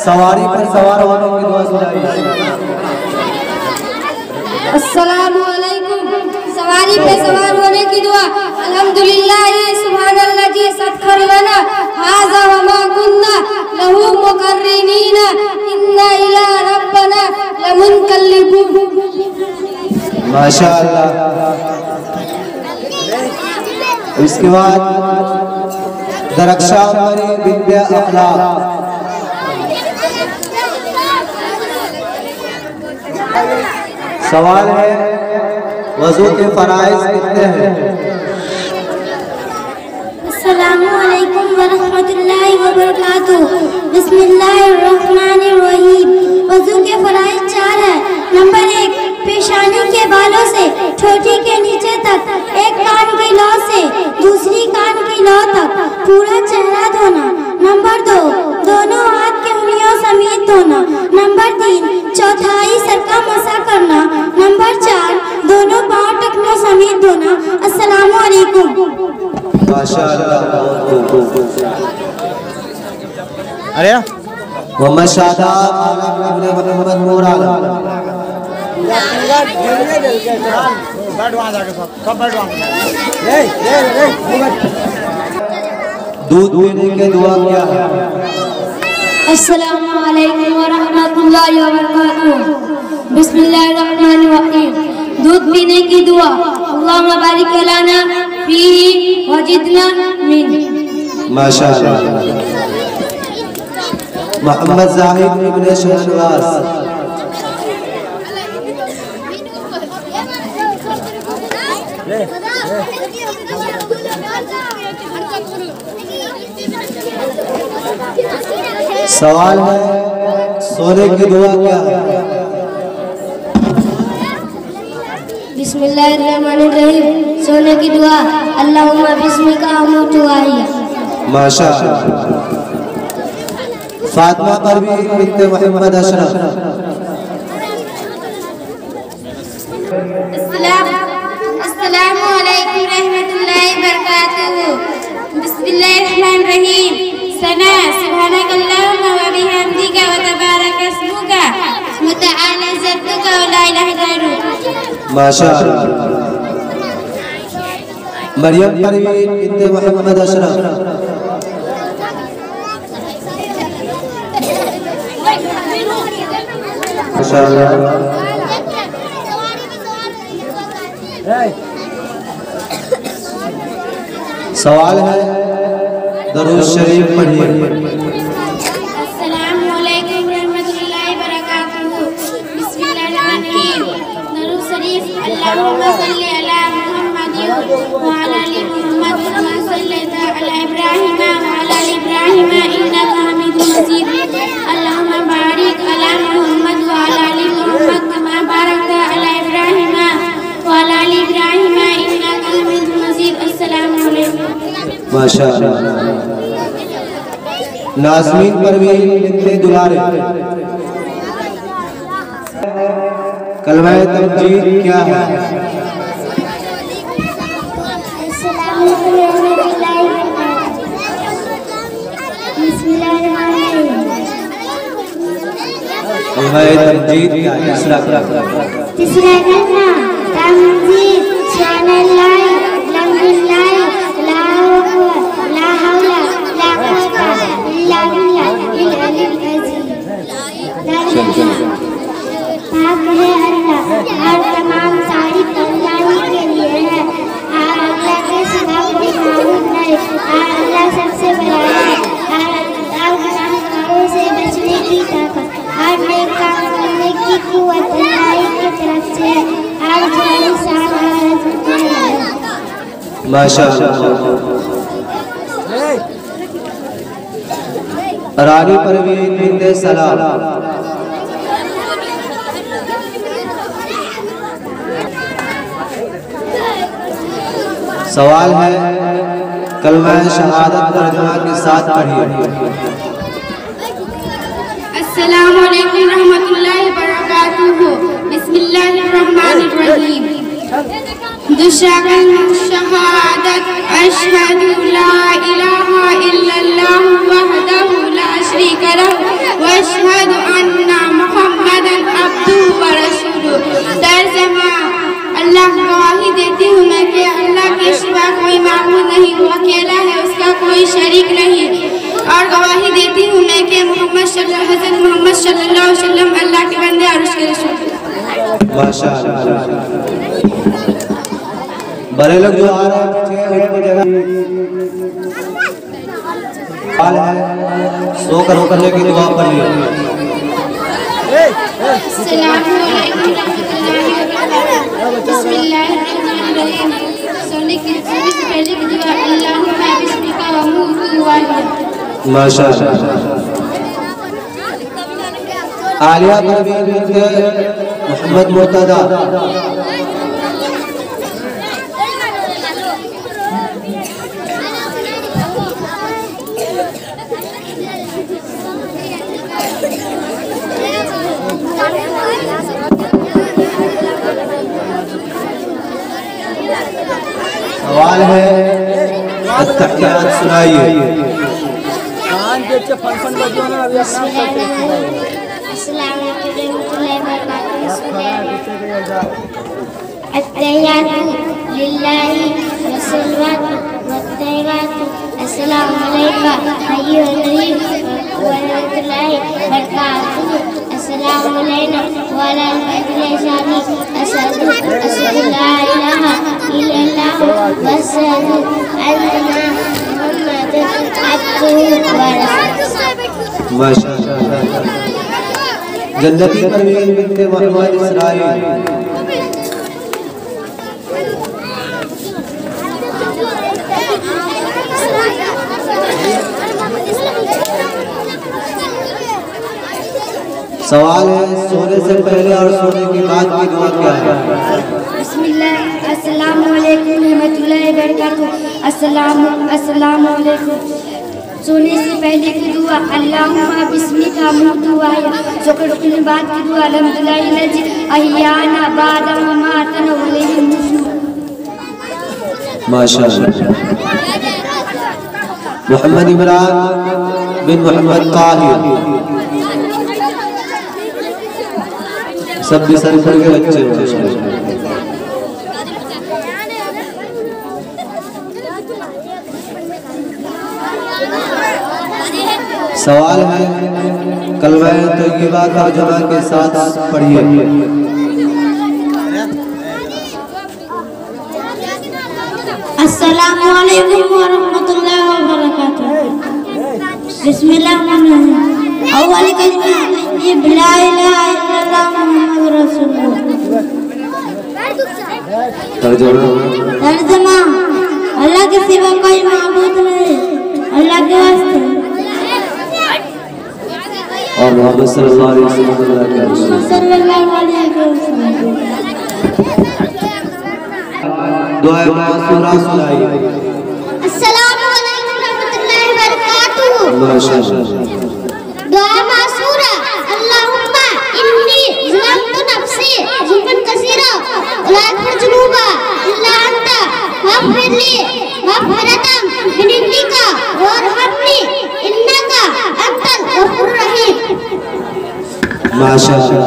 सवारी पर सवार होने की दुआ सुनाइए। अस्सलामु अलैकुम। सवारी पे सवार होने की दुआ। अल्हम्दुलिल्लाह सुभानल्लाह जी सत्खर लना हाज़ा व मा कुन्ना लहू मुकर्रिनीना इन्ना इला रब्बना लमुनकल्लिबून। माशाअल्लाह। इसके बाद दरक्षा विद्या अखलाक। सवाल है वज़ू के फराइज़ कितने हैं? अस्सलामु अलैकुम व रहमतुल्लाहि व बरकातुहू। बिस्मिल्लाहिर्रहमानिर्रहीम। वज़ू के फराइज़ 4 है। नंबर 1 पेशानी के बालों से ठोठी के नीचे तक, एक कान की लौ से दूसरी कान की लौ तक पूरा चेहरा धोना। नंबर 2 दोनों हाथ के उंगलियों समेत धोना। नंबर 3 चौथाई सर का मसा करना। नंबर 4 दोनों पांव टखनों समेत धोना। अस्सलामु अलैकुम। माशाअल्लाह। अरे मोहम्मद शादाब इब्न मोहम्मद नूर आलम। दूध पीने के दुआ क्या है? अस्सलामु अलैकुम व रहमतुल्लाहि व बरकातुहू। बिस्मिल्लाहिर्रहमानिर्रहीम। दूध पीने की दुआ। अल्लाहुम्मा बारिक लना फीही वजिदना मिन। माशाअल्लाह। मोहम्मद जाहिद इब्न शहनवाज। सवाल है सोने की दुआ क्या है? बिस्मिल्लाहिर्रहमानिर्रहीम। सोने की दुआ अल्लाहुम्मा बिस्मिका अमूतु व अहया। माशाअल्लाह। फातिमा परवीन बिन्त मोहम्मद अशरफ। अस्सलामु अलैकुम रहमतुल्लाहि व बरकातुहू। बिस्मिल्लाहिर्रहमानिर्रहीम। सना सुब्हानकल्लाहुम्मा व बिहम्दिका व तबारक अस्मुका व तआला जद्दुका व ला इलाहा गैरुक। माशाअल्लाह। मरियम परवीन बिन्त मोहम्मद अशरफ। माशाअल्लाह। सवाल है दरूद शरीफ पढ़िए। अस्सलामु अलैकुम रहमतुल्लाहि व बरकातुहू। बिस्मिल्लाहिर्रहमानिर्रहीम। दरूद शरीफ अल्लाहुम्मा सल्लि अला मुहम्मद व अला आलि मुहम्मद कमा सल्लैता अला इब्राहीम व अला आलि इब्राहीम इन्नका हमीदुम मजीद। अल्लाहुम्मा बारिक अला मुहम्मद व अला आलि मुहम्मद कमा बारकता अला इब्राहीम व अला आलि इब्राहीम इन्नका हमीदुम मजीद। अस्सलामु अलैकुम। माशाअल्लाह। नाज़मीन परवीन बिन्त दुलारे। कलमा तमजीद क्या है? कलमा तमजीद क्या है? तीसरा कलमा तमजीद सुभानल्लाह अल्हम्दुलिल्लाह ला हौला ला कुव्वता इल्ला बिल्लाहिल अलील अज़ीम। पाक है अल्लाह और तमाम तारीफ अल्लाह के लिए है। और अल्लाह के सिवा कोई माबूद नहीं। और अल्लाह सबसे बड़ा है। और गुनाहों से बचने की ताकत और नेक काम करने की कुव्वत अल्लाह की तरफ से है। और जो इंसान है माशाअल्लाह। रानी परवीन बिन्त सलाम। सवाल है कलमा शहादत तर्जुमा के साथ पढ़िए। अस्सलामु अलैकुम रहमतुल्लाहि व बरकातुहू। बिस्मिल्लाहिर्रहमानिर्रहीम। दूसरा कलमा शहादत अशहदु ला इलाहा इल्लल्लाहु वहदहु ला शरीका लहु व वो अकेला है, उसका कोई शरीक नहीं। और गवाही देती हूँ मैं कि मोहम्मद सल्लल्लाहु अलैहि वसल्लम अल्लाह के बंदे और उसके रसूल। माशाअल्लाह। बड़े लोग जो आ रहे हैं उनकी जगह हाल है, सो कर करने की दुआ पढ़िए। अस्सलामु अलैकुम रहमतुल्लाहि व बरकातहू। बिस्मिल्लाहिर्रहमानिर्रहीम। सोने की से पहले की दुआ अल्लाहुम्मा बिस्मिका व मुतु वाहिद। माशाअल्लाह। आलिया परवीन बिन्त मोहम्मद मुर्तजा। सवाल है, अत्तहियात सुनाइए। अत्तहियातु लिल्लाहि वस्सलातु वत्तय्यबातु अस्सलामु अलैका अय्युहन नबी व रहमतुल्लाहि व बरकातुहू। अस्सलामु अलैना व अला अल-बैतिल-इशानी। अशहदु अल्ला इलाहा इल्लल्लाह व अशहदु अन्ना मुहम्मदन अब्दुहु व रसूलुहु। माशाअल्लाह। जन्नती परवीन बिन्त मोहम्मद इसराइल। सवाल है, सोने से पहले और सोने के बाद की दुआ क्या है? बिस्मिल्लाह। अस्सलामु अलैकुम रहमतुल्लाहि व बरकातहू। अस्सलामु अलैकुम। सोने से पहले की दुआ अल्लाहुम्मा बिस्मिका मुतु वाहिद। सोकर के बाद की दुआ अल्हम्दुलिल्लाहि लजी अहियाना बाद ममातना व इलैहि नुशूर। माशाअल्लाह। मोहम्मद इमरान बिन मोहम्मद ताहिर। सब सरफर के बच्चे हैं। सवाल है, कलमा तय्यबा का जमा के साथ पढ़िए। अस्सलामु अलैकुम व रहमतुल्लाहि व बरकातहू। बिस्मिल्लाहिर्रहमानिर्रहीम। अव्वल कलिमा ये ला इलाहा इल्लल्लाह मुहम्मदुर रसूलुल्लाह। तर्जुमा अल्लाह के सिवा कोई माबूद नहीं, अल्लाह के वास्ते। और मोहम्मद सल्लल्लाहु अलैहि वसल्लम। दुआ मासूरा सुनाइए। अस्सलामु अलैकुम रहमतुल्लाहि व बरकातहू। माशाअल्लाह। दुआ मासूरा अल्लाहुम्मा इन्नी ज़लमतु नफ्सी ज़ुल्मन कसीरा व ला यग़फिरु ज़ुनूबा इल्ला अंता फ़ग़फ़िरली मग़फ़िरतम मिन इंदिका वरहमनी इन्नका अंतल गफ़ूरुर रहीम। माशाअल्लाह।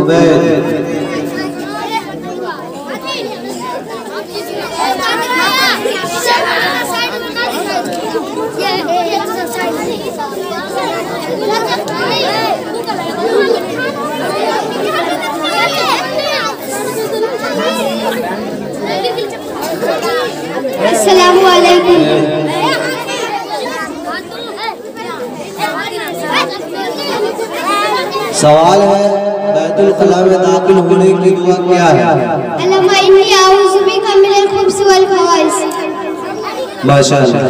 उबैद। अस्सलामु अलैकुम। सवाल है, बैतुल खला में दाखिल होने की दुआ क्या है? अल्लाहुम्मा इन्नी अऊज़ु बिका मिनल खुब्ज़ि वल ख़बाइस। माशाअल्लाह।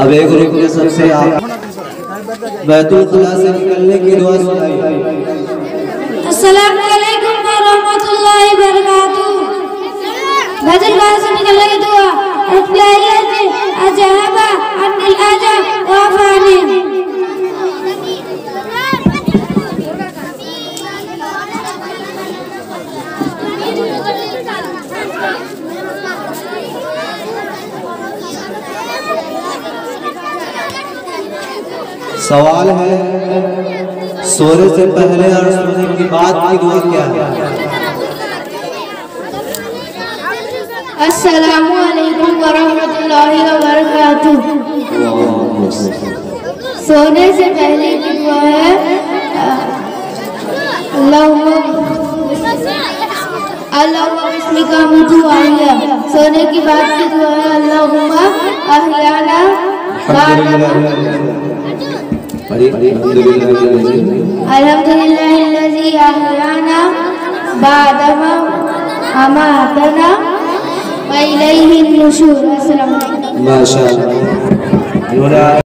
अब एक रुक के सबसे आप बैतुल खला से निकलने की दुआ सुनाइए। अस्सलामु अलैकुम व रहमतुल्लाहि व बरकातहू। बैतुल खला से निकलने की दुआ अल्लाहुम्मा अजहबा अनिल अजा व अफानी। सवाल है, सोने से पहले और सोने के बाद की दुआ क्या है? अस्सलामु अलैकुम वरहमतुल्लाहि वबरकातुह। सोने से पहले की दुआ है अल्लाहुम्मा बिस्मिका मुतु आहिया। सोने की बाद की दुआ है अल्लाहुम्मा अहयाना अल्हम्दुलिल्लाहिल्लज़ी अहयाना बादमा अमातना व इलैहिन नुशूर। अस्सलामु अलैकुम। माशाअल्लाह।